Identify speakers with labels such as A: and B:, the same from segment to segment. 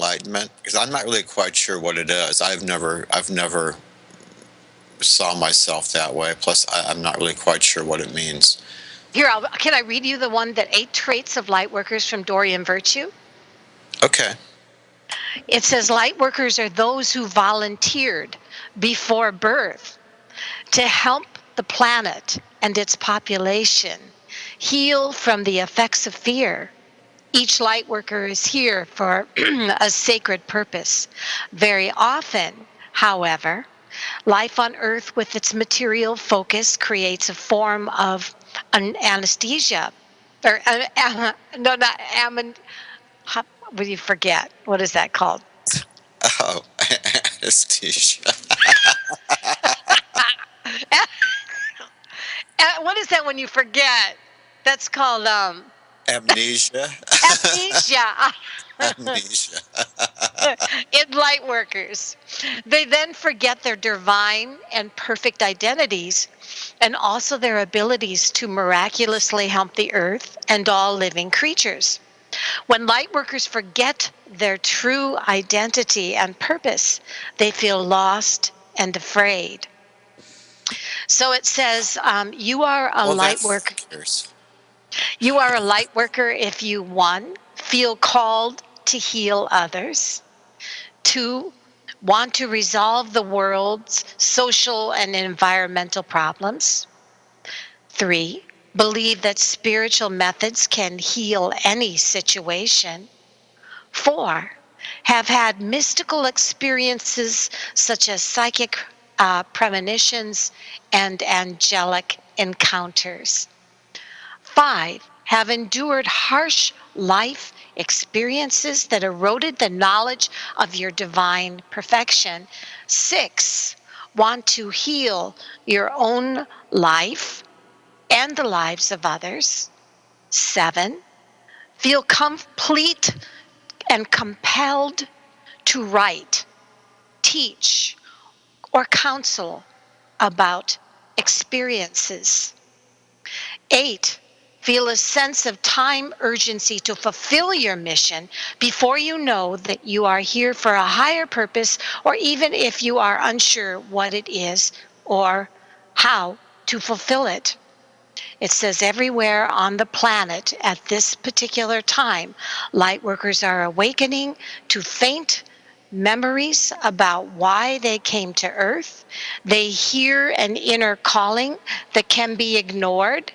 A: enlightenment? Because I'm not really quite sure what it is. I've never saw myself that way. Plus, I'm not really quite sure what it means.
B: Here, can I read you the one that 8 traits of light workers from Doreen Virtue?
A: Okay.
B: It says light workers are those who volunteered before birth to help the planet and its population heal from the effects of fear. Each light worker is here for a sacred purpose. Very often, however, life on Earth with its material focus creates a form of an anesthesia. Or, no, not will you forget? What is that called?
A: Oh, anesthesia.
B: What is that when you forget? That's called
A: Amnesia.
B: amnesia.
A: Amnesia.
B: In light workers. They then forget their divine and perfect identities and also their abilities to miraculously help the earth and all living creatures. When light workers forget their true identity and purpose, they feel lost and afraid. So it says, you are a
A: Well, that
B: light worker.
A: figures.
B: You are a light worker if you, one, feel called to heal others, two, want to resolve the world's social and environmental problems, three, believe that spiritual methods can heal any situation, four, have had mystical experiences such as psychic premonitions and angelic encounters. Five, have endured harsh life experiences that eroded the knowledge of your divine perfection. Six, want to heal your own life and the lives of others. Seven, feel complete and compelled to write, teach, or counsel about experiences. Eight, feel a sense of time urgency to fulfill your mission before you know that you are here for a higher purpose, or even if you are unsure what it is or how to fulfill it. It says everywhere on the planet at this particular time, light workers are awakening to faint memories about why they came to Earth. They hear an inner calling that can be ignored.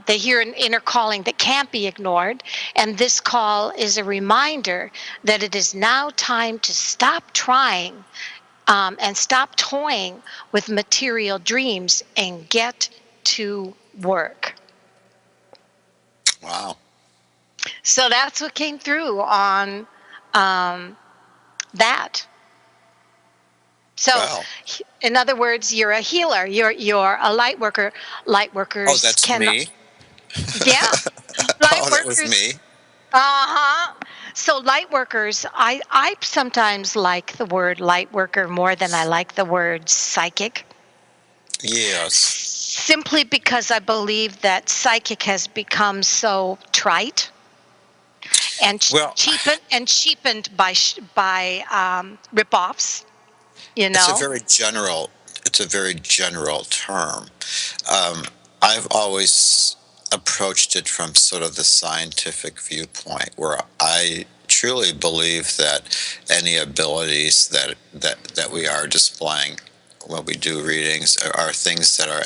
B: They hear an inner calling that can't be ignored, and this call is a reminder that it is now time to stop trying and stop toying with material dreams and get to work.
A: Wow.
B: So that's what came through on um, that. So,
A: Wow.
B: in other words, you're a healer. You're a light worker. Light
A: Oh,
B: workers
A: that's
B: can,
A: me.
B: yeah, light
A: Oh, that was
B: workers.
A: me.
B: Uh-huh. So light workers, I sometimes like the word light worker more than I like the word psychic,
A: Yes.
B: simply because I believe that psychic has become so trite and
A: Well,
B: cheapened by ripoffs. You
A: it's a
B: know.
A: very general. It's a very general term. Um, I've always approached it from sort of the scientific viewpoint, where I truly believe that any abilities that we are displaying when we do readings are things that are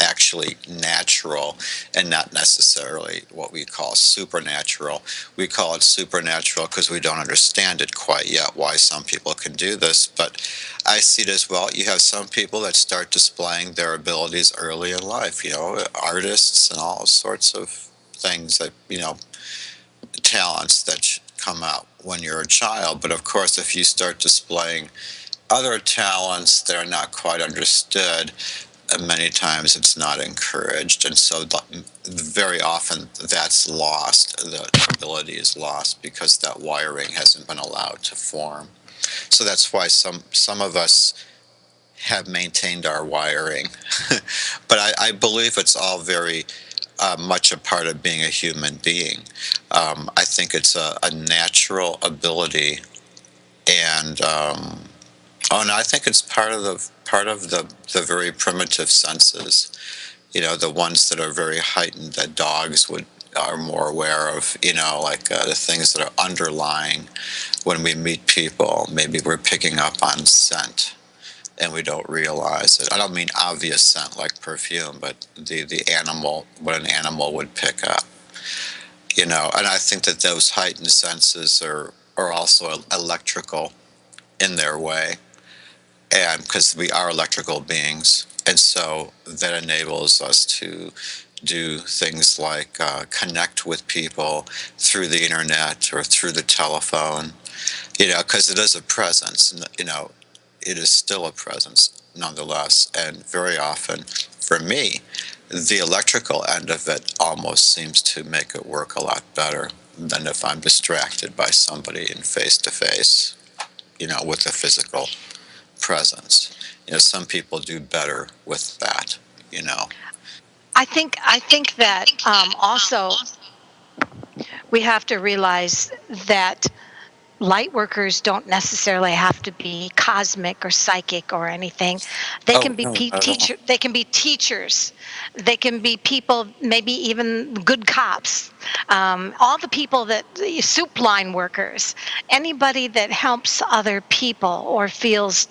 A: actually natural and not necessarily what we call supernatural. We call it supernatural because we don't understand it quite yet, why some people can do this. But I see it as well. You have some people that start displaying their abilities early in life, artists and all sorts of things that, talents that come out when you're a child. But of course, if you start displaying other talents that are not quite understood, many times it's not encouraged, and so very often that's lost. The ability is lost because that wiring hasn't been allowed to form. So that's why some of us have maintained our wiring, but I believe it's all very much a part of being a human being. I think it's a natural ability, and oh no, I think it's part of the very primitive senses. The ones that are very heightened that dogs would are more aware of. Like the things that are underlying when we meet people. Maybe we're picking up on scent and we don't realize it. I don't mean obvious scent like perfume, but the animal, what an animal would pick up. And I think that those heightened senses are also electrical in their way, and because we are electrical beings, and so that enables us to do things like connect with people through the internet or through the telephone. Because it is a presence, and it is still a presence nonetheless. And very often, for me, the electrical end of it almost seems to make it work a lot better than if I'm distracted by somebody in face to face, with a physical presence. Some people do better with that.
B: I think that also we have to realize that light workers don't necessarily have to be cosmic or psychic or anything. They
A: Oh,
B: can be
A: no, not at all.
B: they can be teachers. They can be people, maybe even good cops. All the people that soup line workers, anybody that helps other people or feels,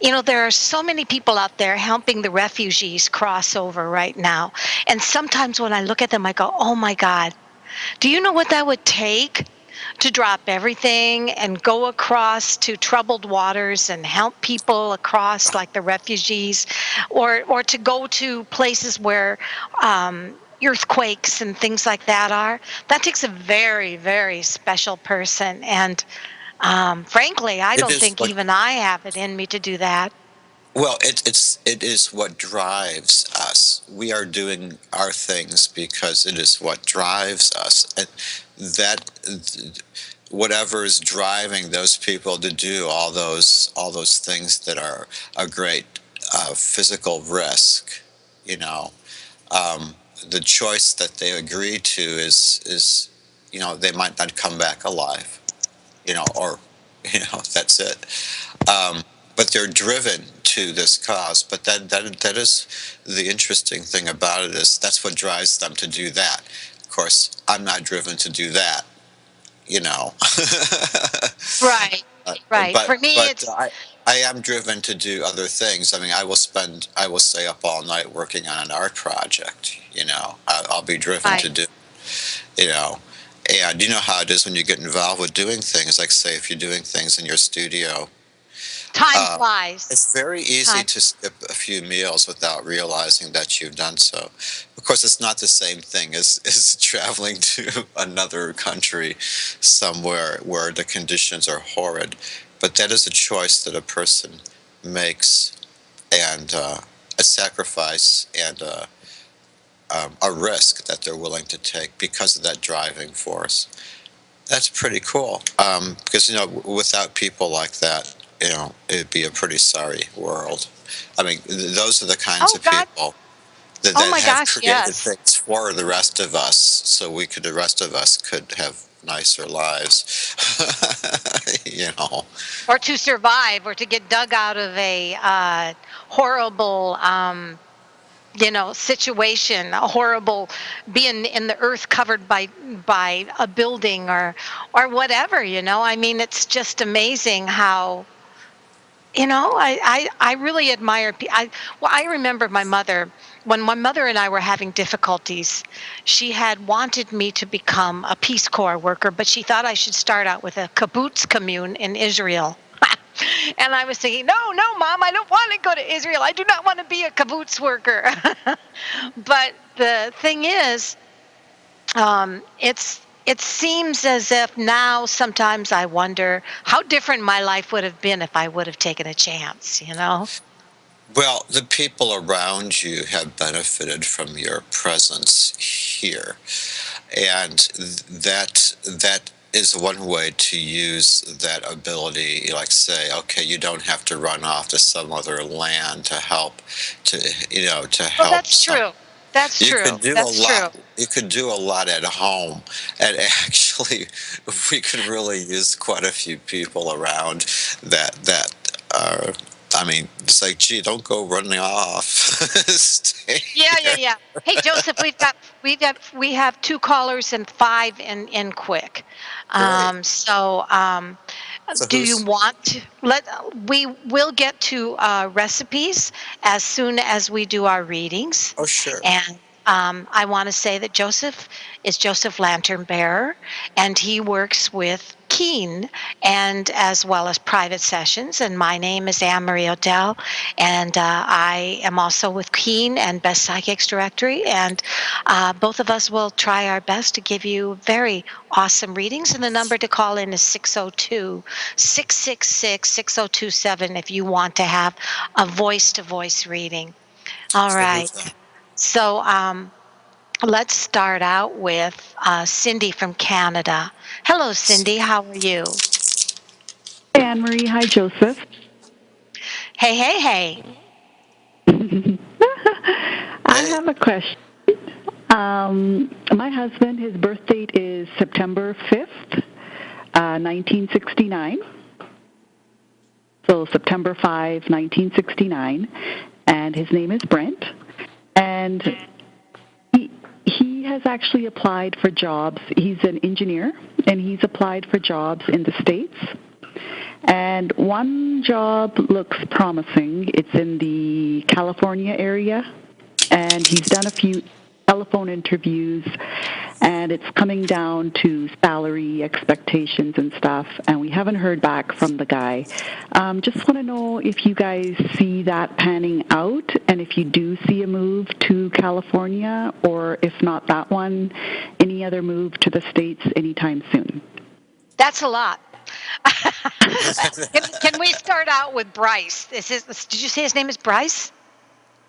B: there are so many people out there helping the refugees cross over right now. And sometimes when I look at them, I go, "Oh my God, do you know what that would take to drop everything and go across to troubled waters and help people across, like the refugees, or to go to places where earthquakes and things like that are? That takes a very, very special person. And frankly, I
A: It
B: don't
A: is
B: think
A: what
B: even I have it in me to do that.
A: Well, it is what drives us. We are doing our things because it is what drives us, and that whatever is driving those people to do all those things that are a great physical risk. You know, um, the choice that they agree to is they might not come back alive. Or that's it. But they're driven to this cause. But that is the interesting thing about it, is that's what drives them to do that. Of course, I'm not driven to do that, you know.
B: Right. Right.
A: but
B: For me,
A: but
B: it's
A: I am driven to do other things. I mean, I will stay up all night working on an art project. I'll be driven to
B: right.
A: do. You know, and you know how it is when you get involved with doing things. Like, say, if you're doing things in your studio,
B: Time
A: uh,
B: flies.
A: it's very easy
B: Time.
A: to skip a few meals without realizing that you've done so. Of course, it's not the same thing as traveling to another country somewhere where the conditions are horrid. But that is a choice that a person makes, and a sacrifice, and a risk that they're willing to take because of that driving force. That's pretty cool. Because without people like that, it'd be a pretty sorry world. I mean, those are the kinds
B: Oh
A: of
B: God.
A: people that,
B: Oh
A: that
B: my
A: have
B: gosh.
A: created
B: Yes.
A: things for the rest of us, so the rest of us could have nicer lives. you know.
B: Or to survive, or to get dug out of a horrible situation, a horrible, being in the earth covered by a building, or whatever. I mean, it's just amazing how, I really admire well, I remember my mother, when my mother and I were having difficulties. She had wanted me to become a Peace Corps worker, but she thought I should start out with a kibbutz commune in Israel. And I was thinking, no, no, Mom, I don't want to go to Israel. I do not want to be a kibbutz worker. But the thing is, it seems as if now sometimes I wonder how different my life would have been if I would have taken a chance.
A: Well, the people around you have benefited from your presence here, and that is one way to use that ability. Like, say, okay, you don't have to run off to some other land to help, to
B: Well,
A: help
B: that's
A: some.
B: true. That's
A: You
B: true.
A: could do a
B: That's true.
A: lot. You could do a lot at home, and actually, we could really use quite a few people around that are. I mean, it's like, gee, don't go running off. Stay
B: Yeah, yeah,
A: here.
B: yeah. Hey, Joseph, we have two callers and five in quick.
A: Great. So
B: Do you
A: who's?
B: want to we will get to recipes as soon as we do our readings.
A: Oh, sure.
B: And I want to say that Joseph is Joseph Lantern Bearer, and he works with Keen and as well as private sessions. And my name is Anne Marie Odell, and I am also with Keen and Best Psychics Directory. And both of us will try our best to give you very awesome readings. And the number to call in is 602 666 6027 if you want to have a voice to voice reading. All
A: So
B: right.
A: who's that?
B: So let's start out with Cindy from Canada. Hello, Cindy. How are you?
C: Hi, Anne Marie. Hi, Joseph.
B: Hey, hey, hey.
C: I
A: Hey.
C: have a question. My husband, his birth date is September 5th, 1969. So September 5, 1969. And his name is Brent. And he has actually applied for jobs. He's an engineer, and he's applied for jobs in the States. And one job looks promising. It's in the California area, and he's done a few telephone interviews, and it's coming down to salary expectations and stuff, and we haven't heard back from the guy. Just want to know if you guys see that panning out, and if you do see a move to California, or if not that one, any other move to the States anytime soon.
B: That's a lot. Can we start out with Bryce? Did you say his name is Bryce?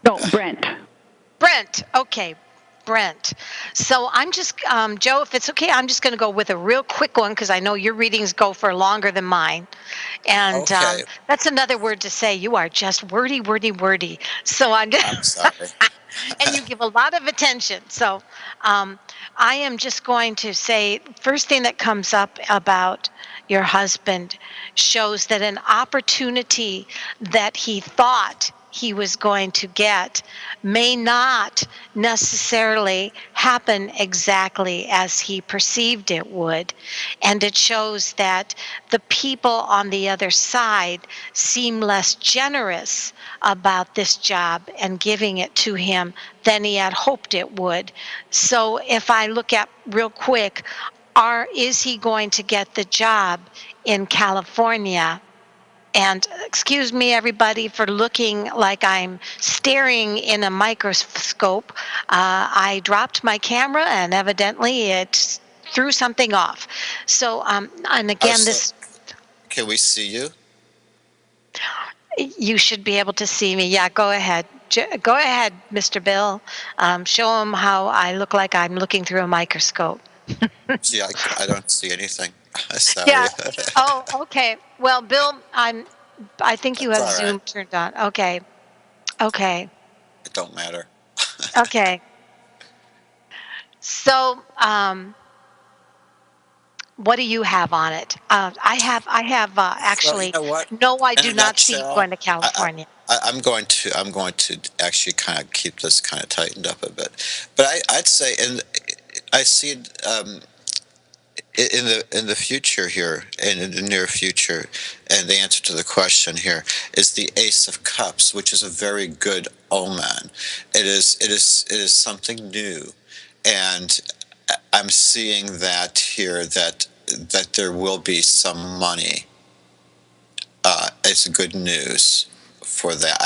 C: No, Brent.
B: Brent. Okay. Brent. So I'm just, Joe, if it's okay, I'm just going to go with a real quick one because I know your readings go for longer than mine. And
A: Okay.
B: that's another word to say. You are just wordy, wordy, wordy. So I'm just,
A: I'm sorry.
B: and you give a lot of attention. So um, I am just going to say, first thing that comes up about your husband shows that an opportunity that he thought he was going to get may not necessarily happen exactly as he perceived it would. And it shows that the people on the other side seem less generous about this job and giving it to him than he had hoped it would. So if I look at real quick, is he going to get the job in California? And excuse me, everybody, for looking like I'm staring in a microscope. I dropped my camera, and evidently it threw something off. So, and
A: Oh,
B: again,
A: so
B: this
A: can we see you?
B: you should be able to see me. Yeah, go ahead. Go ahead, Mr. Bill. Show him how I look like I'm looking through a microscope.
A: Gee, I don't see anything. Sorry.
B: Yeah. Oh, okay. Well, Bill, I think you
A: That's
B: have
A: all right.
B: Zoom turned on. Okay. Okay.
A: It don't matter.
B: Okay. So, what do you have on it? I have
A: Well, you
B: actually,
A: know what?
B: no, I
A: In
B: do
A: a
B: not see you
A: nutshell,
B: going to California.
A: I'm going to actually kind of keep this kind of tightened up a bit. But I'd say, and I see in the future here, and in the near future, and the answer to the question here is the Ace of Cups, which is a very good omen. It is something new, and I'm seeing that here that there will be some money. It's good news for that.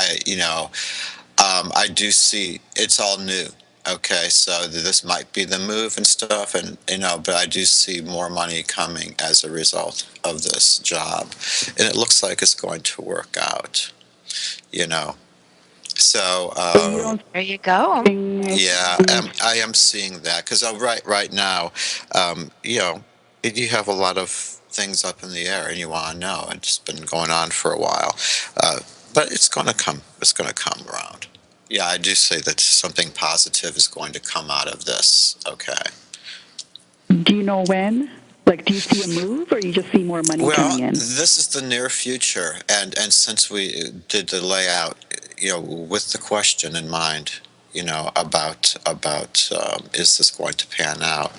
A: I do see it's all new. Okay, so this might be the move and stuff, and but I do see more money coming as a result of this job, and it looks like it's going to work out. You know, so
C: So you don't
B: There you go.
C: see
A: yeah,
C: anything.
A: I am seeing that because right now, you have a lot of things up in the air, and you want to know. It's been going on for a while, uh, but it's going to come. It's going to come around. Yeah, I do say that something positive is going to come out of this. Okay.
C: Do you know when? Like, do you see a move, or you just see more money
A: Well,
C: coming in?
A: this is the near future, and since we did the layout, with the question in mind, about is this going to pan out?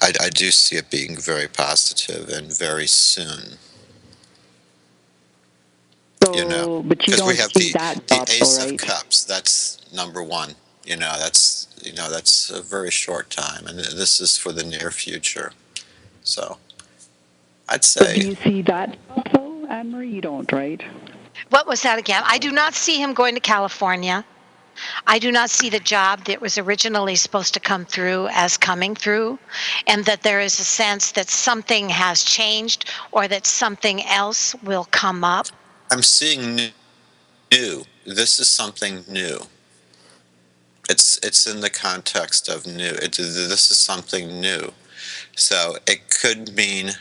A: I do see it being very positive and very soon.
C: So, but you
A: Because we
C: don't
A: have
C: see
A: the
C: that
A: the
C: job, though,
A: Ace of
C: right?
A: Cups. That's number one. That's a very short time, and this is for the near future. So I'd
C: So, do
A: say
C: you see that job, though, Anne Marie? You don't, right?
B: What was that again? I do not see him going to California. I do not see the job that was originally supposed to come through as coming through, and that there is a sense that something has changed or that something else will come up.
A: I'm seeing new. This is something new. It's in the context of new. This is something new. So it could mean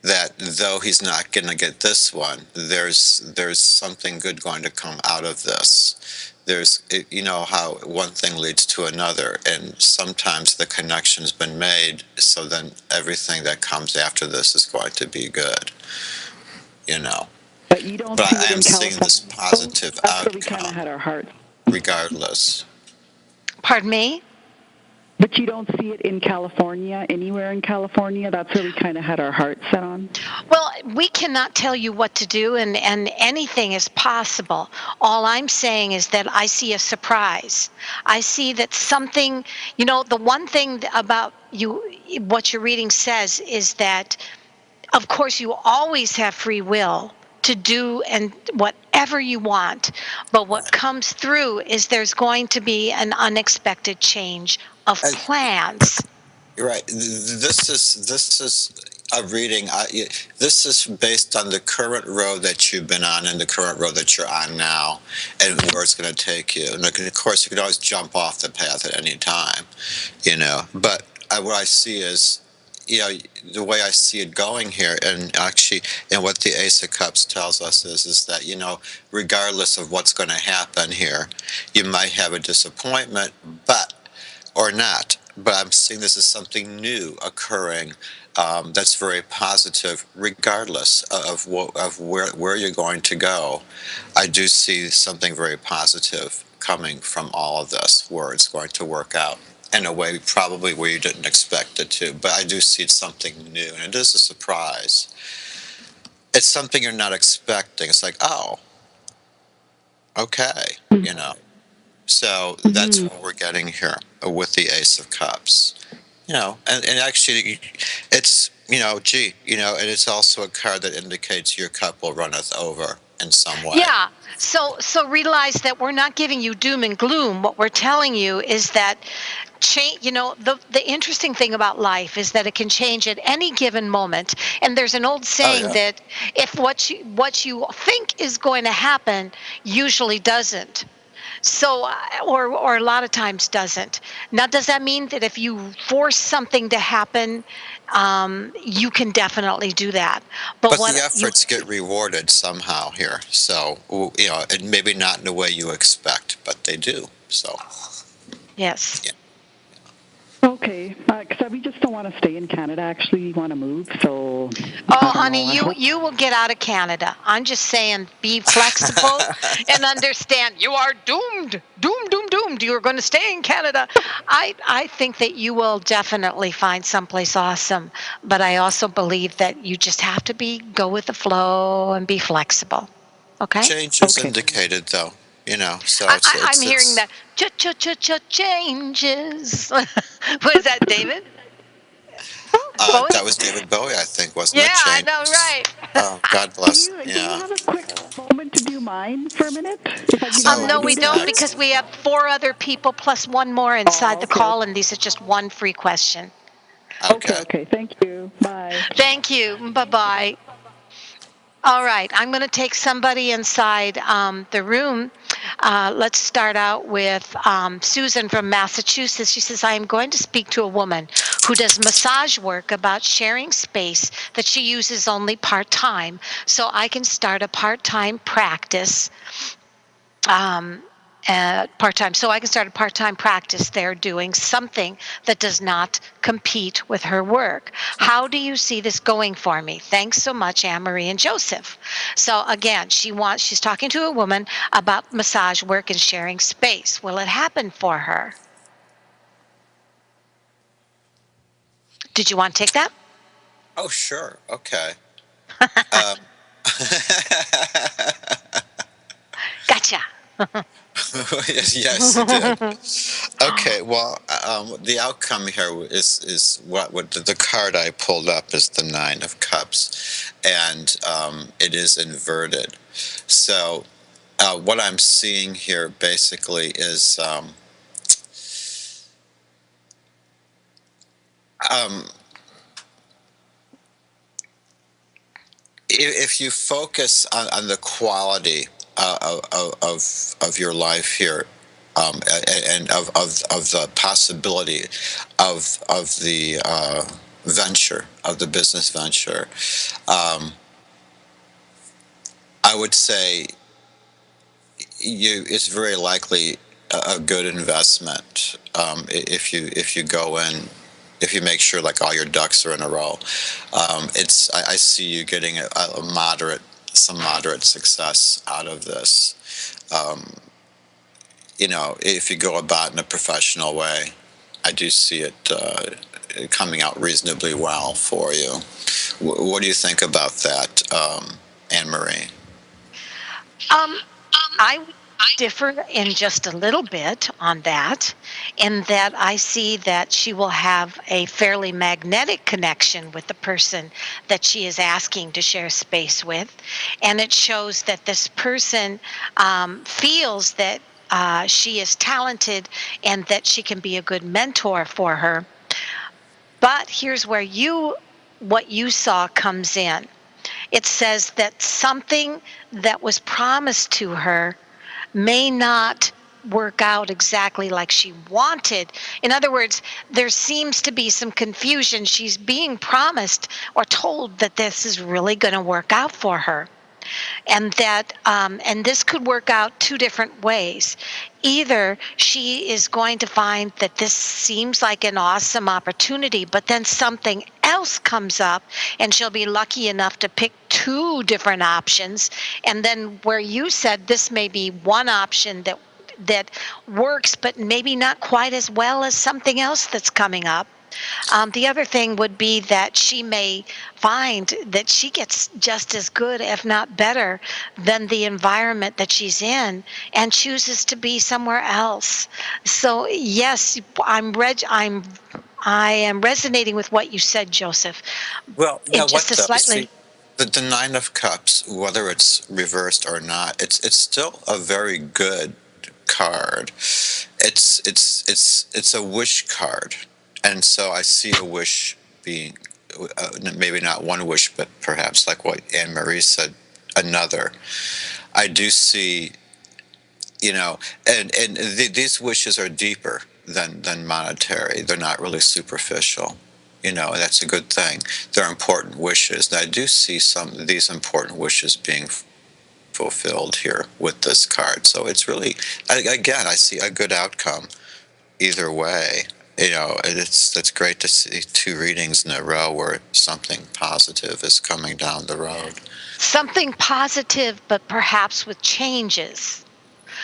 A: that though he's not going to get this one, there's something good going to come out of this. You know how one thing leads to another, and sometimes the connection's been made, so then everything that comes after this is going to be good, you know.
C: But you don't
A: But
C: see
A: I
C: it
A: am
C: in
A: seeing
C: California.
A: this
C: So
A: positive
C: that's where we kind of
A: outcome
C: had our hearts.
A: regardless.
B: Pardon me?
C: But you don't see it in California, anywhere in California. That's where we kind of had our hearts set on.
B: Well, we cannot tell you what to do, and anything is possible. All I'm saying is that I see a surprise. I see that something, the one thing about you, what your reading says is that, of course, you always have free will to do and whatever you want. But what comes through is there's going to be an unexpected change of
A: I,
B: plans.
A: You're right. This is a reading. This is based on the current road that you've been on and the current road that you're on now, and where it's going to take you. And of course, you can always jump off the path at any time, But what I see is, the way I see it going here, and actually, and what the Ace of Cups tells us is that regardless of what's going to happen here, you might have a disappointment, but or not. But I'm seeing this as something new occurring, that's very positive, regardless of where you're going to go. I do see something very positive coming from all of this, where it's going to work out in a way probably where you didn't expect it to. But I do see something new, and it is a surprise. It's something you're not expecting. It's like, oh, okay, you know. So that's
C: Mm-hmm.
A: what we're getting here with the Ace of Cups. And actually, it's, and it's also a card that indicates your cup will runneth over in some way.
B: Yeah. So realize that we're not giving you doom and gloom. What we're telling you is that change, the interesting thing about life is that it can change at any given moment. And there's an old
A: Oh,
B: saying
A: yeah.
B: that if what you think is going to happen usually doesn't. So, or a lot of times doesn't. Now, does that mean that if you force something to happen, you can definitely do that? But
A: But
B: what
A: the
B: you
A: efforts get rewarded somehow here. So, and maybe not in the way you expect, but they do. So,
B: Yes.
A: yeah.
C: Okay, because we just don't want to stay in Canada. Actually, we want to move. So I
B: Oh,
C: don't know.
B: honey,
C: I hope.
B: you will get out of Canada. I'm just saying, be flexible and understand you are doomed, doomed, doomed, doomed. You are going to stay in Canada. I think that you will definitely find someplace awesome, but I also believe that you just have to go with the flow and be flexible. Okay?
A: Change is
C: Okay.
A: indicated, though. So
B: I'm hearing that changes. What is that, David Bowie?
A: that was David Bowie, I think, wasn't
B: Yeah,
A: it?
B: I
A: Change.
B: know, right.
A: Oh, God
C: Do
A: bless.
C: you
A: Yeah.
C: have a quick moment to do mine for a minute? If I give you
A: So
C: my
B: No, we
C: date of
B: don't
C: birth?
B: because we have four other people plus one more inside
C: Oh,
B: the
C: okay.
B: call, and these are just one free question.
C: Okay.
A: okay.
C: Okay. Thank you. Bye.
B: Thank you. Bye bye. All right, I'm going to take somebody inside the room. Let's start out with Susan from Massachusetts. She says, I am going to speak to a woman who does massage work about sharing space that she uses only part time. So I can start a part time practice. Um, part-time, so I can start a part-time practice there doing something that does not compete with her work. How do you see this going for me? Thanks so much, Anne Marie and Joseph. So again, she's talking to a woman about massage work and sharing space. Will it happen for her? Did you want to take that?
A: Oh, sure. Okay. Um,
B: Gotcha.
A: yes, yes, you did. Okay, well, the outcome here is what the card I pulled up is the Nine of Cups, and it is inverted. So, what I'm seeing here basically is um, if you focus on the quality of your life here, and of the possibility of the venture, of the business venture, um, I would say it's very likely a good investment, if you go in, if you make sure like all your ducks are in a row. I see you getting a moderate, some moderate success out of this. Um, if you go about in a professional way, I do see it coming out reasonably well for you. What do you think about that, Anne Marie?
B: Um, I would differ in just a little bit on that, in that I see that she will have a fairly magnetic connection with the person that she is asking to share space with. And it shows that this person feels that she is talented and that she can be a good mentor for her. But here's where what you saw comes in. It says that something that was promised to her may not work out exactly like she wanted. In other words, there seems to be some confusion. She's being promised or told that this is really going to work out for her, and that and this could work out two different ways. Either she is going to find that this seems like an awesome opportunity, but then something else comes up and she'll be lucky enough to pick two different options, and then where you said this may be one option that works but maybe not quite as well as something else that's coming up. The other thing would be that she may find that she gets just as good, if not better, than the environment that she's in, and chooses to be somewhere else. So yes, I am resonating with what you said, Joseph,
A: Well, you
B: in
A: know
B: just
A: what
B: a
A: though? You see,
B: slightly.
A: the Nine of Cups, whether it's reversed or not, it's still a very good card. It's a wish card, and so I see a wish being, maybe not one wish, but perhaps like what Anne Marie said, another. I do see, and these wishes are deeper than monetary. They're not really superficial. And that's a good thing. They're important wishes. And I do see some of these important wishes being fulfilled here with this card. So it's really, again, I see a good outcome either way. And it's great to see two readings in a row where something positive is coming down the road.
B: Something positive, but perhaps with changes.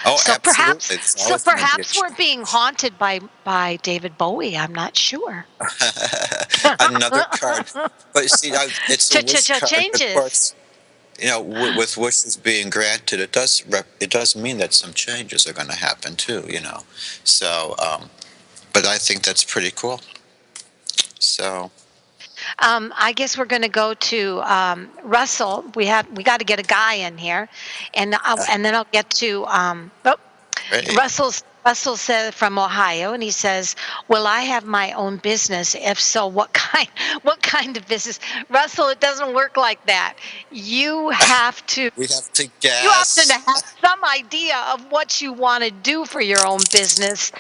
A: Oh,
B: So perhaps,
A: absolutely. There's
B: so
A: always going to be a
B: perhaps we're
A: change.
B: being haunted by David Bowie. I'm not sure.
A: Another card. But you see, it's a wish card. Of
B: Changes.
A: course, with wishes being granted, it does mean that some changes are going to happen too. So, but I think that's pretty cool. So,
B: I guess we're going to go to Russell. We got to get a guy in here, and
A: uh,
B: and then I'll get to. Oh,
A: great.
B: Russell's. Russell said from Ohio, and he says, "Will I have my own business? If so, what kind? What kind of business?" Russell, it doesn't work like that. You have to
A: We have to
B: you have to
A: guess.
B: have some idea of what you want to do for your own business,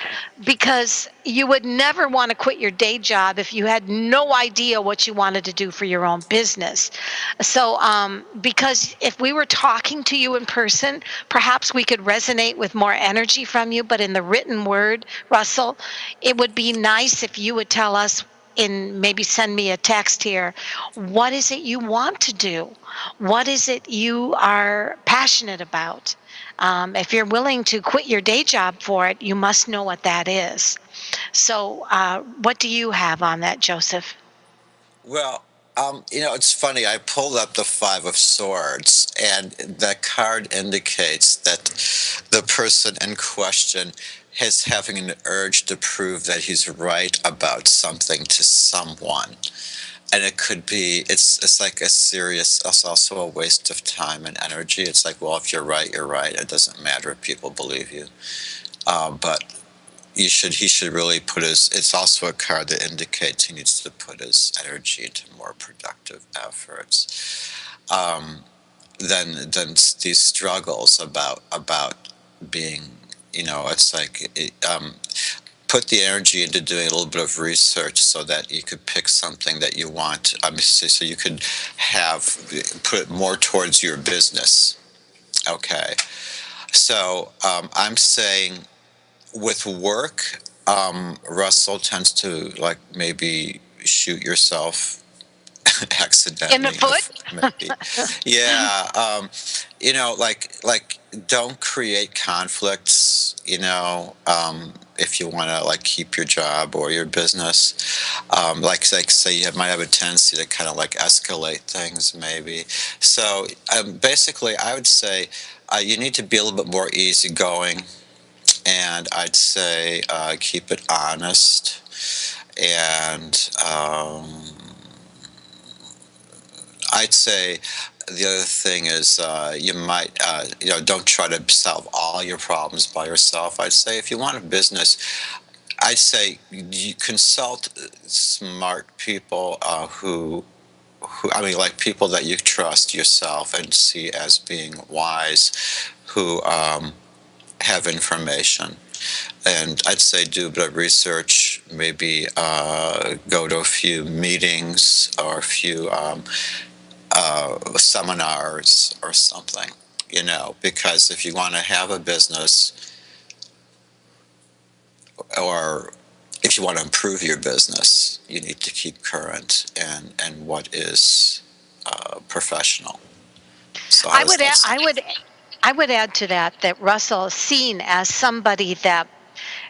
B: because you would never want to quit your day job if you had no idea what you wanted to do for your own business. So, because if we were talking to you in person, perhaps we could resonate with more energy from you. But in the written word, Russell, it would be nice if you would tell us, in maybe send me a text here, what is it you want to do? What is it you are passionate about? If you're willing to quit your day job for it, you must know what that is. So, what do you have on that, Joseph?
A: Well, it's funny. I pulled up the Five of Swords, and that card indicates that the person in question is having an urge to prove that he's right about something to someone. And it could be, it's like a serious, it's also a waste of time and energy. It's like, well, if you're right, you're right. It doesn't matter if people believe you. But he should really put his, it's also a card that indicates he needs to put his energy into more productive efforts than these struggles about being, it's like put the energy into doing a little bit of research so that you could pick something that you want, so you could have, put it more towards your business. Okay, so I'm saying with work, Russell tends to like maybe shoot yourself
B: In the
A: accidentally in the
B: foot?
A: foot, maybe. Yeah, like don't create conflicts. If you want to like keep your job or your business, like say you might have a tendency to kind of like escalate things, maybe. So basically, I would say you need to be a little bit more easygoing, and I'd say keep it honest, and I'd say the other thing is you might don't try to solve all your problems by yourself. I'd say if you want a business, I'd say you consult smart people who I mean, like people that you trust yourself and see as being wise, who have information. And I'd say do a bit of research, maybe go to a few meetings or a few seminars or something, because if you want to have a business, or if you want to improve your business, you need to keep current and what is professional. So how
B: I
A: does
B: would,
A: that
B: add,
A: sound?
B: I would add to that Russell is seen as somebody that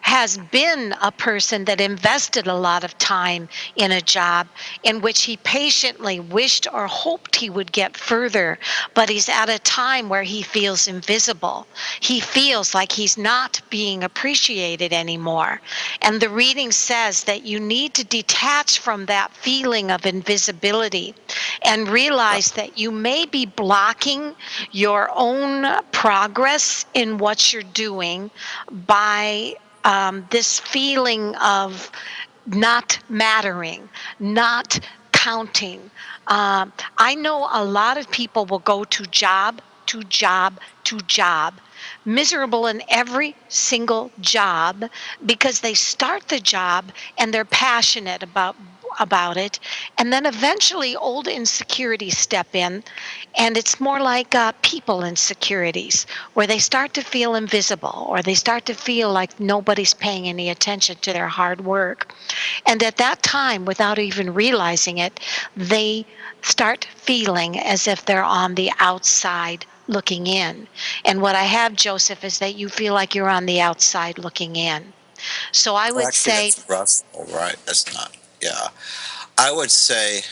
B: has been a person that invested a lot of time in a job in which he patiently wished or hoped he would get further, but he's at a time where he feels invisible. He feels like he's not being appreciated anymore. And the reading says that you need to detach from that feeling of invisibility and
A: Right.
B: realize that you may be blocking your own progress in what you're doing by this feeling of not mattering, not counting. I know a lot of people will go to job to job to job, miserable in every single job because they start the job and they're passionate about it, and then eventually old insecurities step in, and it's more like people insecurities where they start to feel invisible or they start to feel like nobody's paying any attention to their hard work. And at that time, without even realizing it, they start feeling as if they're on the outside looking in. And what I have, Joseph, is that you feel like you're on the outside looking in. So I
A: Well,
B: would
A: actually,
B: say,
A: that's Russell, right? That's not. Yeah, I would say,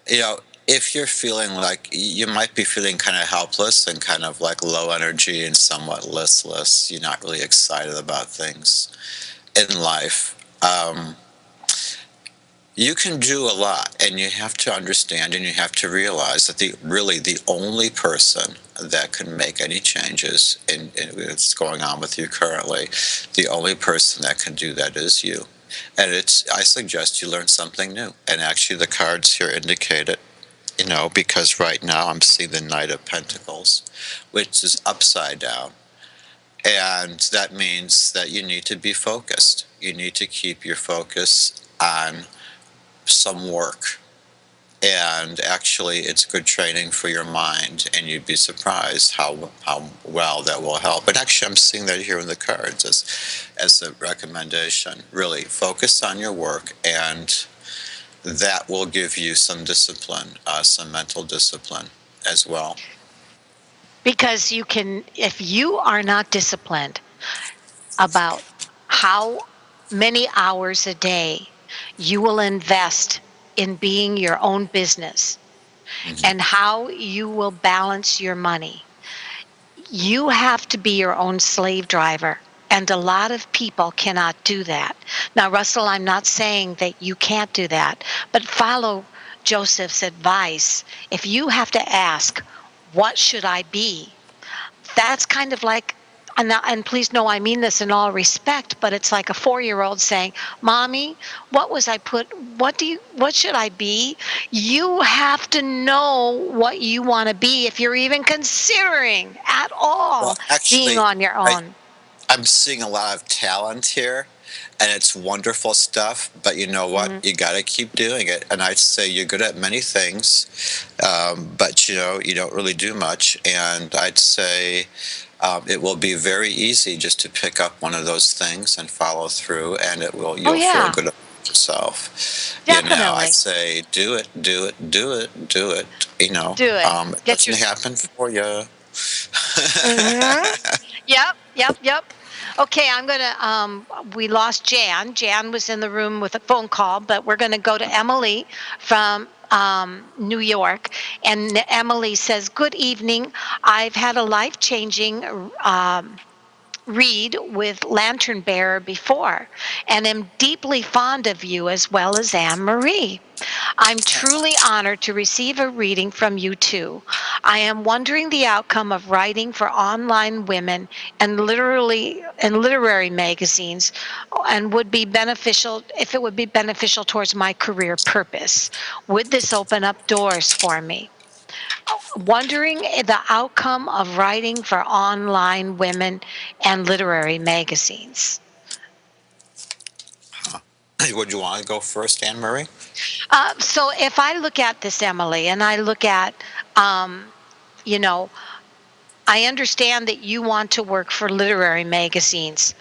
A: you know, if you're feeling like you might be feeling kind of helpless and kind of like low energy and somewhat listless, you're not really excited about things in life. You can do a lot, and you have to understand and you have to realize that the only person that can make any changes in what's going on with you currently, the only person that can do that is you. And I suggest you learn something new. And actually, the cards here indicate it, because right now I'm seeing the Knight of Pentacles, which is upside down. And that means that you need to be focused. You need to keep your focus on some work. And actually, it's good training for your mind, and you'd be surprised how well that will help. And actually, I'm seeing that here in the cards as a recommendation. Really focus on your work, and that will give you some discipline, some mental discipline as well.
B: Because if you are not disciplined about how many hours a day you will invest in being your own business
A: Mhm.
B: and how you will balance your money, you have to be your own slave driver. And a lot of people cannot do that. Now, Russell, I'm not saying that you can't do that, but follow Joseph's advice. If you have to ask, what should I be? That's kind of like, and please know I mean this in all respect, but it's like a 4-year-old saying, "Mommy, what should I be?" You have to know what you want to be if you're even considering at
A: Well,
B: all being
A: actually,
B: on your
A: I,
B: own.
A: I'm seeing a lot of talent here, and it's wonderful stuff. But you know what?
B: Mhm.
A: You got to keep doing it. And I'd say you're good at many things, but you don't really do much. And I'd say it will be very easy just to pick up one of those things and follow through, and
B: Oh
A: you'll feel
B: yeah,
A: good about yourself. I'd
B: definitely.
A: say do it, do it, do it, do it.
B: Do it.
A: It
B: Get
A: doesn't
B: your
A: happen for you.
B: Mhm. Yep, yep, yep. Okay, I'm gonna. We lost Jan. Jan was in the room with a phone call, but we're gonna go to Emily from New York. And Emily says, "Good evening. I've had a life-changing read with Lantern Bearer before, and am deeply fond of you as well as Anne Marie. I'm truly honored to receive a reading from you too. I am wondering the outcome of writing for online women and literary magazines, and would be beneficial if it would be beneficial towards my career purpose. Would this open up doors for me? Wondering the outcome of writing for online women and literary magazines.
A: Would you want to go first, Anne Marie?
B: So if I look at this, Emily, and I look at, um, you know, I understand that you want to work for literary magazines,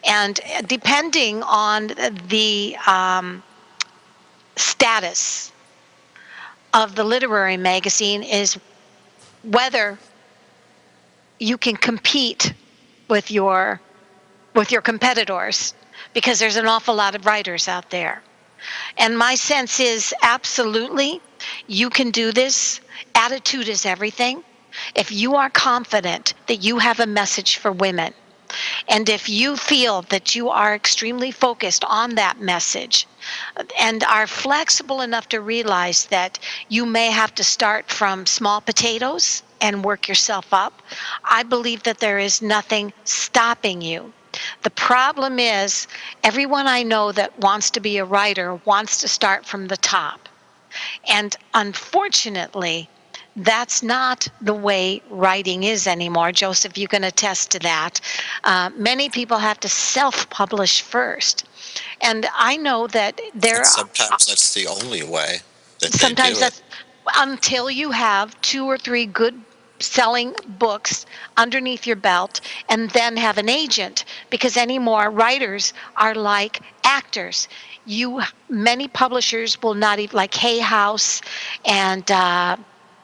B: and depending on the status of the literary magazine is whether you can compete with your competitors, because there's an awful lot of writers out there. And my sense is absolutely you can do this. Attitude is everything. If you are confident that you have a message for women, and if you feel that you are extremely focused on that message and are flexible enough to realize that you may have to start from small potatoes and work yourself up, I believe that there is nothing stopping you. The problem is, everyone I know that wants to be a writer wants to start from the top. And unfortunately, that's not the way writing is anymore. Joseph, you can attest to that. Many people have to self publish first. And I know that
A: And
B: there
A: sometimes that's the only way that they
B: sometimes
A: do it.
B: that's until you have 2 or 3 good selling books underneath your belt, and then have an agent, because anymore writers are like actors. You Many publishers will not even, like Hay House, and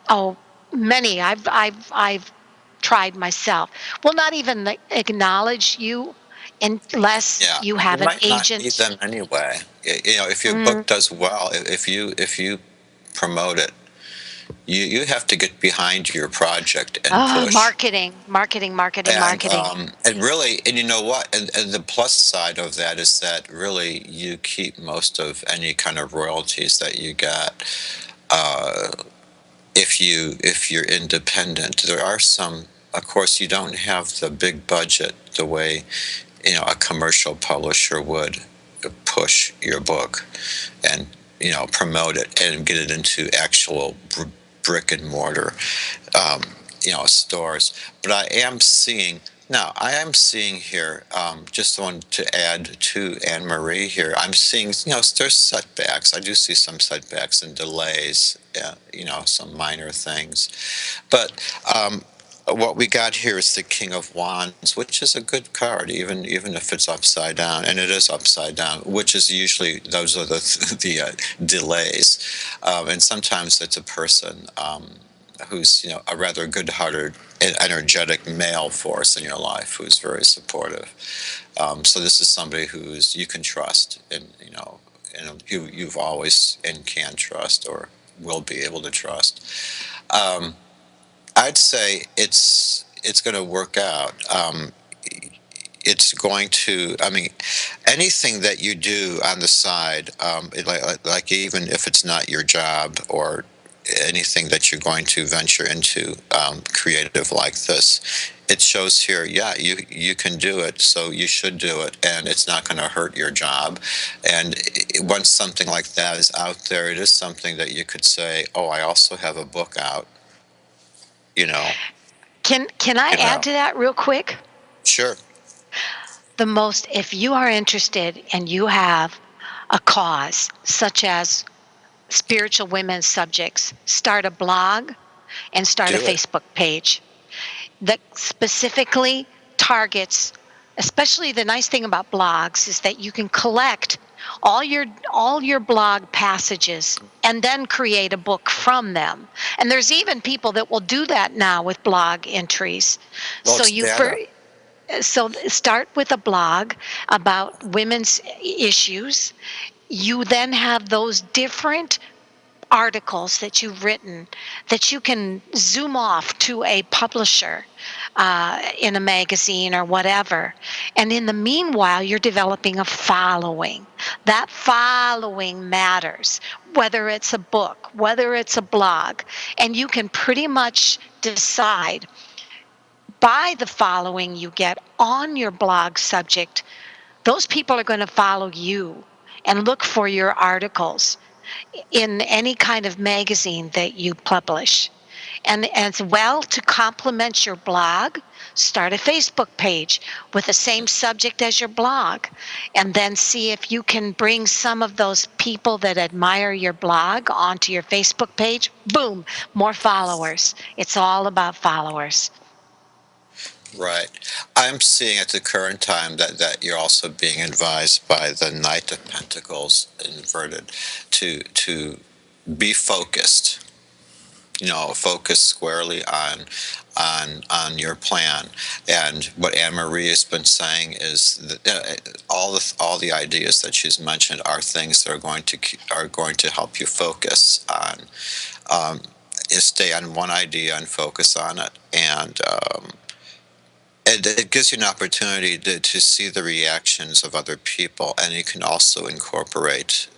B: oh, many I've tried myself, will not even acknowledge you unless
A: Yeah,
B: you
A: you
B: have an
A: might not need
B: agent.
A: them anyway. If your
B: Mm,
A: book does well, if you promote it, You have to get behind your project and
B: Oh,
A: push.
B: marketing, marketing, marketing, marketing.
A: And really, and you know what? And the plus side of that is that really you keep most of any kind of royalties that you get. Uh, if you're independent, there are some. Of course, you don't have the big budget the way a commercial publisher would push your book and promote it and get it into actual brick and mortar stores. But I am seeing here, just want to add to Anne Marie here. I'm seeing, there's setbacks. I do see some setbacks and delays, some minor things. But what we got here is the King of Wands, which is a good card, even if it's upside down, and it is upside down, which is usually those are the delays, and sometimes it's a person. Who's a rather good-hearted, energetic male force in your life who's very supportive. So this is somebody who's you can trust, and you've always and can trust or will be able to trust. Um, I'd say it's going to work out. It's going to. I mean, anything that you do on the side, like even if it's not your job or anything that you're going to venture into creative like this, it shows here. Yeah, you can do it, so you should do it, and it's not going to hurt your job. And once something like that is out there, it is something that you could say, "Oh, I also have a book out." You know,
B: Can I
A: you
B: add
A: know.
B: to that real quick?
A: Sure.
B: If you are interested and you have a cause, such as spiritual women's subjects, start a blog and start a
A: Do it.
B: Facebook page that specifically targets, especially the nice thing about blogs is that you can collect all your blog passages and then create a book from them. And there's even people that will do that now with blog entries.
A: Well,
B: So
A: it's
B: you for
A: data.
B: so start with a blog about women's issues. You then have those different articles that you've written that you can zoom off to a publisher in a magazine or whatever. And in the meanwhile, you're developing a following. That following matters, whether it's a book, whether it's a blog. And you can pretty much decide by the following you get on your blog subject, those people are going to follow you and look for your articles in any kind of magazine that you publish. And as well, to complement your blog, start a Facebook page with the same subject as your blog. And then see if you can bring some of those people that admire your blog onto your Facebook page. Boom, more followers. It's all about followers.
A: Right. I'm seeing at the current time that you're also being advised by the Knight of Pentacles inverted to be focused. Focus squarely on your plan. And what Anne Marie has been saying is that all the ideas that she's mentioned are things that are going to help you focus on. Stay on one idea and focus on it, and it gives you an opportunity to see the reactions of other people, and you can also incorporate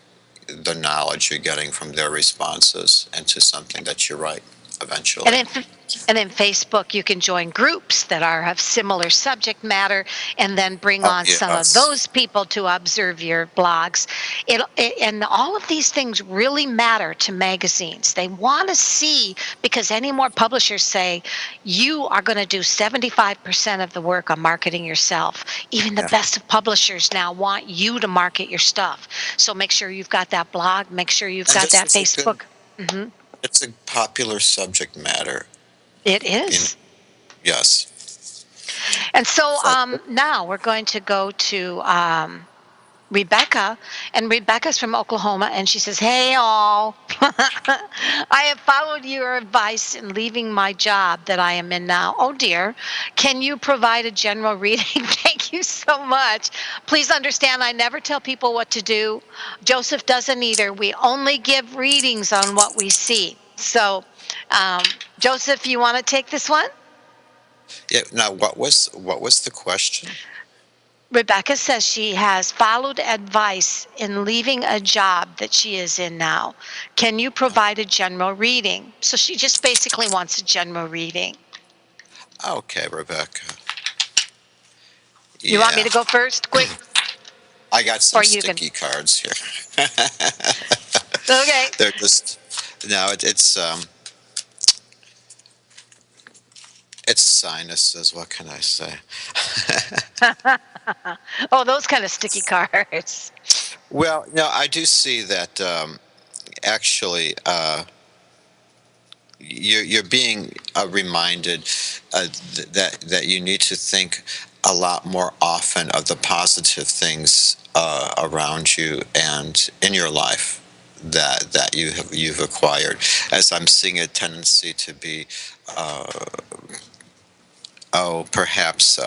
A: the knowledge you're getting from their responses into something that you write
B: And
A: eventually.
B: then, and then Facebook, you can join groups that are of similar subject matter, and then bring
A: Oh,
B: on some of
A: yes.
B: those people to observe your blogs. And all of these things really matter to magazines. They want to see, because any more publishers say you are going to do 75% of the work on marketing yourself. Even the
A: Yeah.
B: best of publishers now want you to market your stuff. So make sure you've got that blog, make sure you've
A: And
B: got
A: this
B: that
A: is a good,
B: Facebook. Hmm.
A: it's a popular subject matter.
B: It
A: You know,
B: is.
A: yes.
B: And so
A: So,
B: now we're going to go to Rebecca, and Rebecca's from Oklahoma, and she says, "Hey, all, I have followed your advice in leaving my job that I am in now. Oh, dear. Can you provide a general reading? Thank you so much. Please understand, I never tell people what to do. Joseph doesn't either. We only give readings on what we see. So, Joseph, you want to take this one?
A: Yeah. Now, what was the question?
B: Rebecca says she has followed advice in leaving a job that she is in now. Can you provide a general reading? So she just basically wants a general reading.
A: Okay, Rebecca.
B: You want me
A: Yeah,
B: to go first, quick?
A: I got some
B: Or you can?
A: sticky cards here.
B: Okay.
A: They're just no. It's sinuses. What can I say?
B: Oh, those kind of sticky cards.
A: Well, no, I do see that actually you're being reminded that you need to think a lot more often of the positive things around you and in your life that you've acquired. As I'm seeing a tendency to be, uh, perhaps.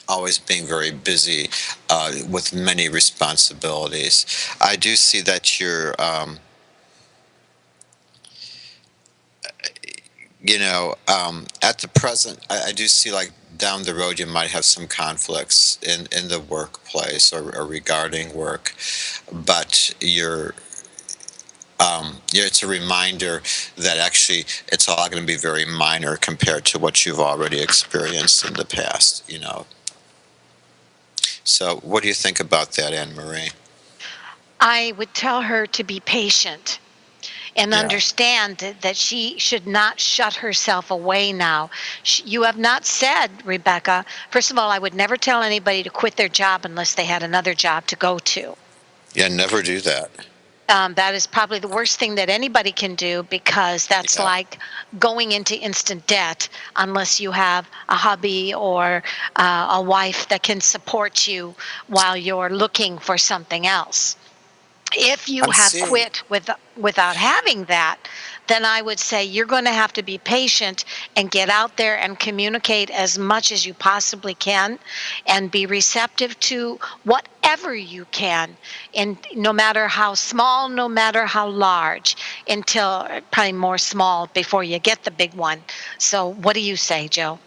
A: Always being very busy with many responsibilities. I do see that you're, at the present, I do see like down the road you might have some conflicts in the workplace or regarding work, but it's a reminder that actually it's all going to be very minor compared to what you've already experienced in the past. So, what do you think about that, Anne Marie?
B: I would tell her to be patient and
A: Yeah.
B: understand that she should not shut herself away now. You have not said, Rebecca, first of all, I would never tell anybody to quit their job unless they had another job to go to.
A: Yeah, never do that.
B: That is probably the worst thing that anybody can do because that's
A: Yeah.
B: like going into instant debt unless you have a hubby or a wife that can support you while you're looking for something else. If you
A: I'm
B: have
A: seeing,
B: quit without having that, then I would say you're going to have to be patient and get out there and communicate as much as you possibly can and be receptive to whatever you can, and no matter how small, no matter how large, until probably more small before you get the big one. So what do you say, Joe?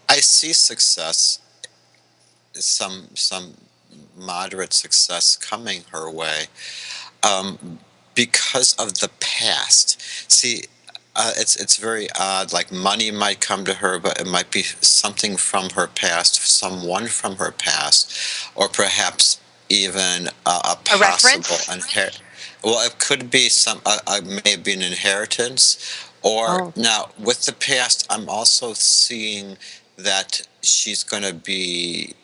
A: I see success, some moderate success coming her way, um, because of the past. See, it's very odd. Like money might come to her, but it might be something from her past, someone from her past, or perhaps even a
B: A
A: possible
B: reference?
A: Well, it could be maybe an inheritance, or
B: Oh,
A: now with the past, I'm also seeing that she's going to be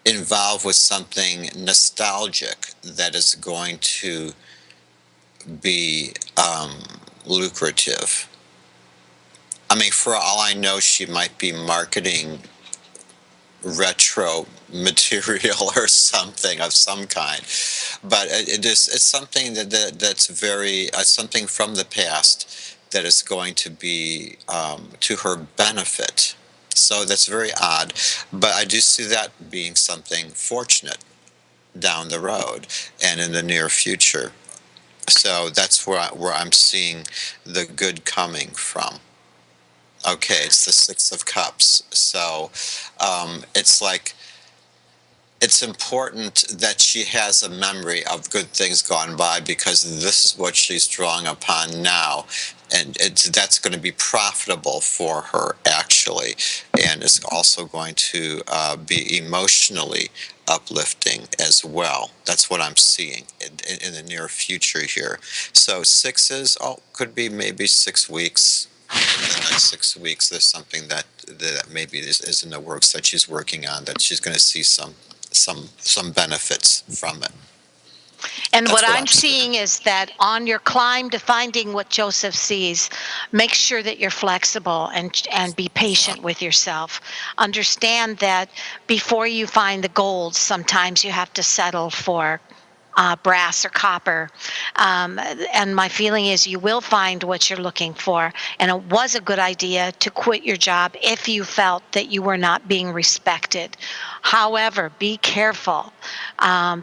A: involved with something nostalgic that is going to be lucrative. I mean, for all I know, she might be marketing retro material or something of some kind. But it's something that's very something from the past that is going to be to her benefit. So that's very odd. But I do see that being something fortunate down the road and in the near future. So that's where I'm seeing the good coming from. Okay, it's the Six of Cups. So it's like it's important that she has a memory of good things gone by because this is what she's drawing upon now. And that's going to be profitable for her, actually. And it's also going to be emotionally uplifting as well. That's what I'm seeing in the near future here. So, sixes, could be maybe 6 weeks. In the next 6 weeks, there's something that maybe is in the works that she's working on that she's going to see some benefits from it.
B: and what
A: That's what
B: I'm
A: I'm seeing.
B: seeing is that on your climb to finding what Joseph sees, make sure that you're flexible and be
A: Yeah.
B: patient with yourself. Understand that before you find the gold, sometimes you have to settle for brass or copper. And my feeling is you will find what you're looking for. And it was a good idea to quit your job if you felt that you were not being respected. However, be careful.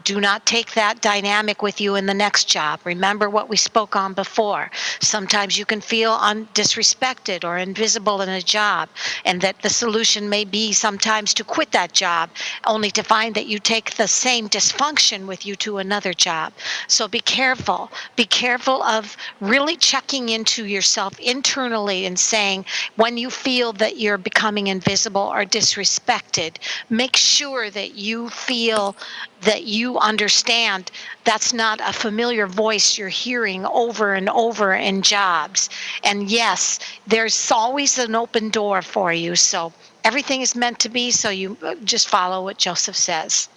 B: Do not take that dynamic with you in the next job. Remember what we spoke on before. Sometimes you can feel disrespected or invisible in a job, and that the solution may be sometimes to quit that job, only to find that you take the same dysfunction with you to another job. So be careful. Be careful of really checking into yourself internally and saying, when you feel that you're becoming invisible or disrespected, make sure that you feel that you understand that's not a familiar voice you're hearing over and over in jobs. And yes, there's always an open door for you. So everything is meant to be. So you just follow what Joseph says.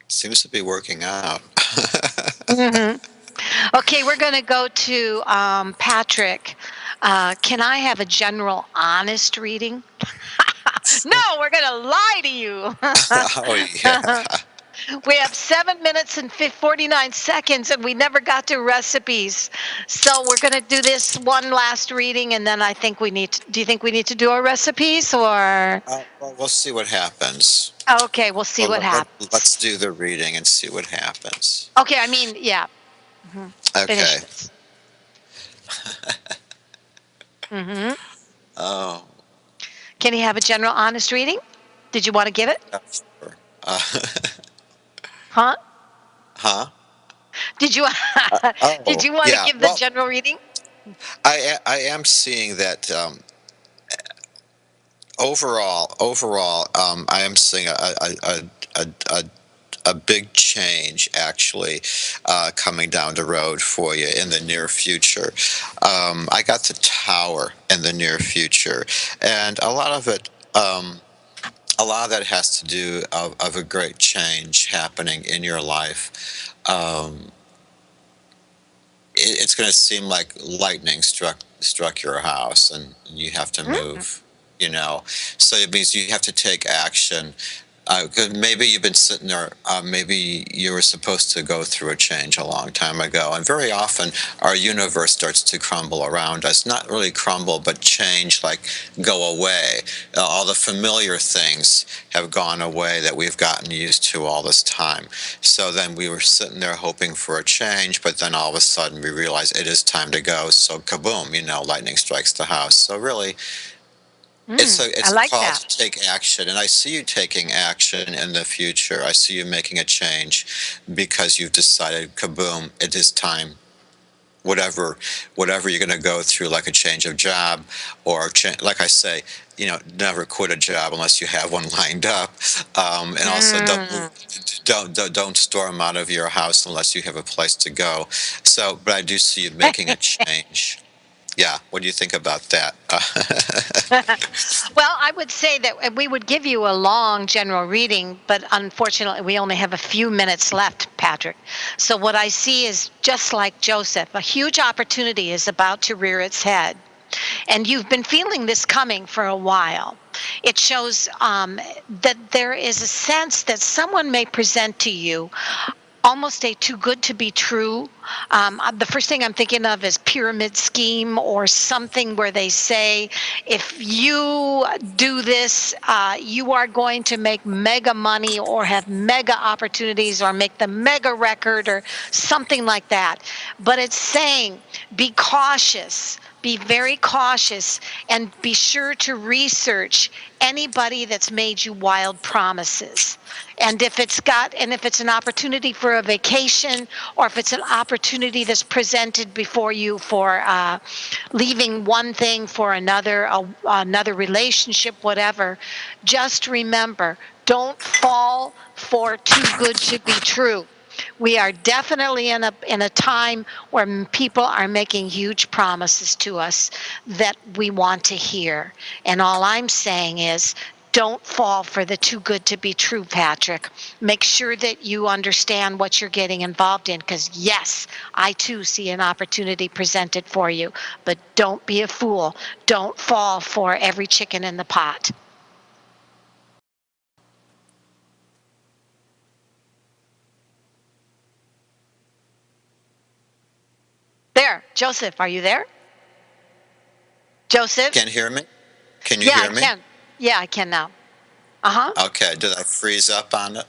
A: Seems to be working out.
B: Hmm. Okay, we're going to go to Patrick. Can I have a general honest reading? No, we're going to lie to you.
A: Oh, yeah.
B: We have 7 minutes and 49 seconds, and we never got to recipes. So we're going to do this one last reading, and then I think we need to, do you think we need to do our recipes, or?
A: Well, we'll see what happens.
B: Okay, we'll see
A: Well,
B: what happens.
A: let's do the reading and see what happens.
B: Okay, I mean, yeah. Finish
A: Okay.
B: this. Hmm.
A: Oh,
B: Can you have a general honest reading? Did you want to give it?
A: yeah, sure. Uh,
B: Huh?
A: huh?
B: Did you did
A: Oh,
B: you want to
A: yeah.
B: give the
A: Well,
B: general reading?
A: I am seeing that overall, I am seeing a a big change actually coming down the road for you in the near future. I got the tower in the near future, and a lot of it. A lot of that has to do of a great change happening in your life. It's going to seem like lightning struck your house, and you have to
B: Mm.
A: move. You know, so it means you have to take action. Because maybe you've been sitting there, maybe you were supposed to go through a change a long time ago. And very often our universe starts to crumble around us. Not really crumble, but change, like go away. All the familiar things have gone away that we've gotten used to all this time. So then we were sitting there hoping for a change, but then all of a sudden we realize it is time to go. So kaboom, lightning strikes the house. So really,
B: I
A: it's a
B: like
A: call
B: that.
A: to take action, and I see you taking action in the future. I see you making a change because you've decided, kaboom, it is time. Whatever you're going to go through, like a change of job, or like I say, never quit a job unless you have one lined up. And also,
B: Mm.
A: don't storm out of your house unless you have a place to go. So, but I do see you making a change. Yeah. What do you think about that?
B: Well, I would say that we would give you a long general reading, but unfortunately, we only have a few minutes left, Patrick. So, what I see is just like Joseph, a huge opportunity is about to rear its head. And you've been feeling this coming for a while. It shows that there is a sense that someone may present to you almost a too good to be true. The first thing I'm thinking of is pyramid scheme or something where they say, if you do this, you are going to make mega money or have mega opportunities or make the mega record or something like that. But it's saying, be cautious. Be very cautious and be sure to research anybody that's made you wild promises. And if it's an opportunity for a vacation, or if it's an opportunity that's presented before you for leaving one thing for another, another relationship, whatever, just remember, don't fall for too good to be true. We are definitely in a time where people are making huge promises to us that we want to hear. And all I'm saying is, don't fall for the too good to be true, Patrick. Make sure that you understand what you're getting involved in, because yes, I too see an opportunity presented for you. But don't be a fool. Don't fall for every chicken in the pot. There, Joseph, are you there? Joseph?
A: Can you hear me? Can you
B: Yeah, I
A: hear me?
B: can. Yeah, I can now.
A: Okay, did I freeze up on it?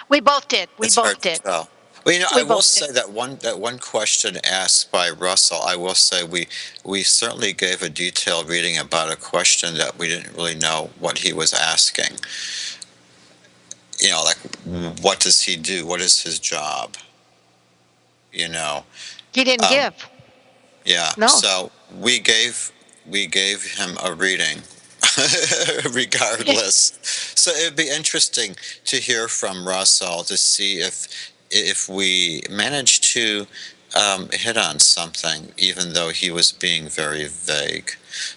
B: We both did. We
A: It's hard
B: both
A: to
B: did.
A: tell. Well, I
B: We
A: will
B: both did.
A: say that one question asked by Russell, I will say we certainly gave a detailed reading about a question that we didn't really know what he was asking. Like, what does he do? What is his job? You know,
B: He didn't
A: um,
B: give.
A: yeah.
B: No.
A: So we gave him a reading, regardless. So it'd be interesting to hear from Russell to see if we managed to hit on something, even though he was being very vague.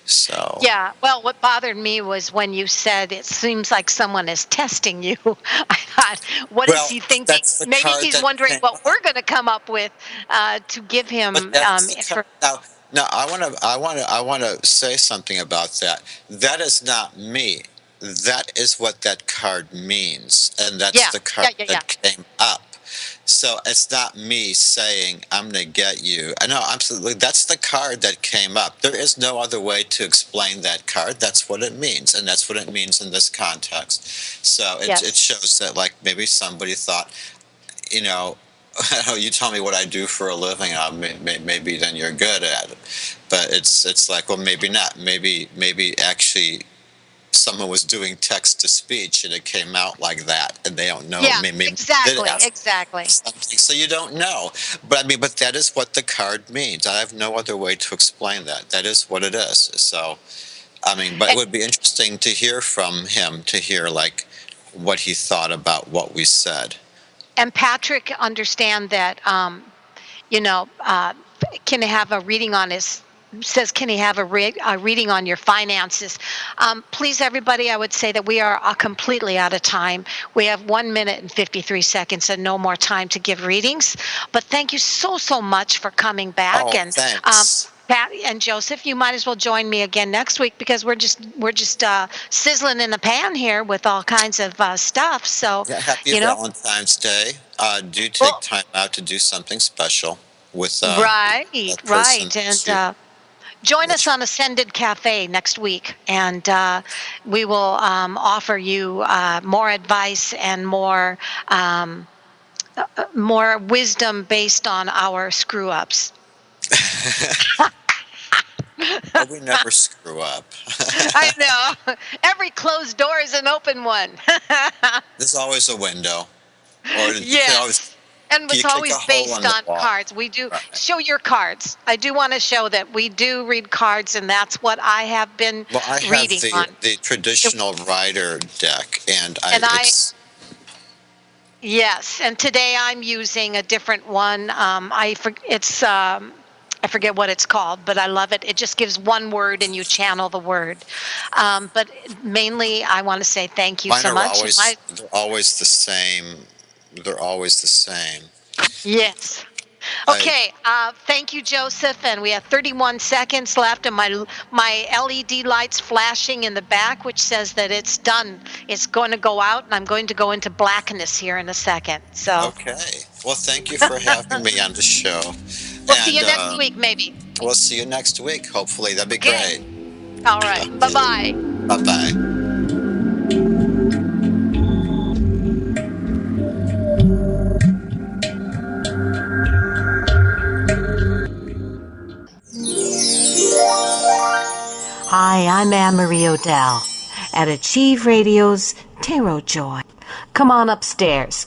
A: So,
B: Yeah. Well, what bothered me was when you said it seems like someone is testing you. I thought, what is
A: well,
B: he thinking?
A: that's the
B: Maybe
A: card
B: he's
A: that
B: wondering
A: came
B: what
A: up.
B: we're going to come up with to give
A: But
B: him
A: that's the card.
B: information.
A: Now, I want to say something about that. That is not me. That is what that card means, and that's
B: Yeah.
A: the card
B: Yeah. Yeah. Yeah.
A: that came up. So it's not me saying I'm going to get you. I know, absolutely. That's the card that came up. There is no other way to explain that card. That's what it means, and that's what it means in this context. So it
B: Yes.
A: shows that, like, maybe somebody thought, you know, you tell me what I do for a living, maybe then you're good at it. But it's like, well, maybe not. Maybe actually someone was doing text to speech and it came out like that, and they don't know.
B: Yeah.
A: Maybe they did
B: Exactly.
A: ask
B: Exactly.
A: something, so you don't know. But that is what the card means. I have no other way to explain that. That is what it is. So, but it would be interesting to hear from him, to hear, like, what he thought about what we said.
B: And Patrick understand that you know, can he have a reading on his says can he have a reading on your finances. Please, everybody, I would say that we are completely out of time. We have 1 minute and 53 seconds and no more time to give readings, but thank you so much for coming back.
A: Oh,
B: And
A: thanks.
B: Pat and Joseph, you might as well join me again next week, because we're just sizzling in the pan here with all kinds of stuff. So,
A: Yeah, happy
B: you know,
A: Valentine's Day. Do take
B: well,
A: time out to do something special with
B: right,
A: a person
B: right, and
A: that you
B: join us
A: that you.
B: on Ascended Café next week, and we will offer you more advice and more wisdom based on our screw ups.
A: Oh, we never screw up.
B: I know. Every closed door is an open one.
A: There's always a window, or you can always
B: Yes. And
A: you
B: it's
A: kick a
B: always
A: hole in
B: based
A: the
B: on
A: wall.
B: cards. We do
A: Right.
B: show your cards. I do want to show that we do read cards, and that's what I have been
A: Well, I have
B: reading
A: the
B: on.
A: the traditional rider deck, and I
B: And I
A: it's
B: Yes, and today I'm using a different one. I forget what it's called, but I love it. It just gives one word and you channel the word. But mainly, I want to say thank you
A: mine
B: so
A: are
B: much.
A: always they're always the same. They're always the same.
B: Yes.
A: I
B: Okay. Thank you, Joseph. And we have 31 seconds left, and my LED lights flashing in the back, which says that it's done. It's going to go out, and I'm going to go into blackness here in a second. So
A: Okay. Well, thank you for having me on the show,
B: we'll see
A: and
B: you next week, maybe.
A: we'll see you next week. Hopefully, that'd be
B: Okay.
A: great.
B: All right. Bye bye.
A: Bye bye.
B: Hi, I'm Anne Marie Odell at Achieve Radio's Tarot Joy. Come on upstairs.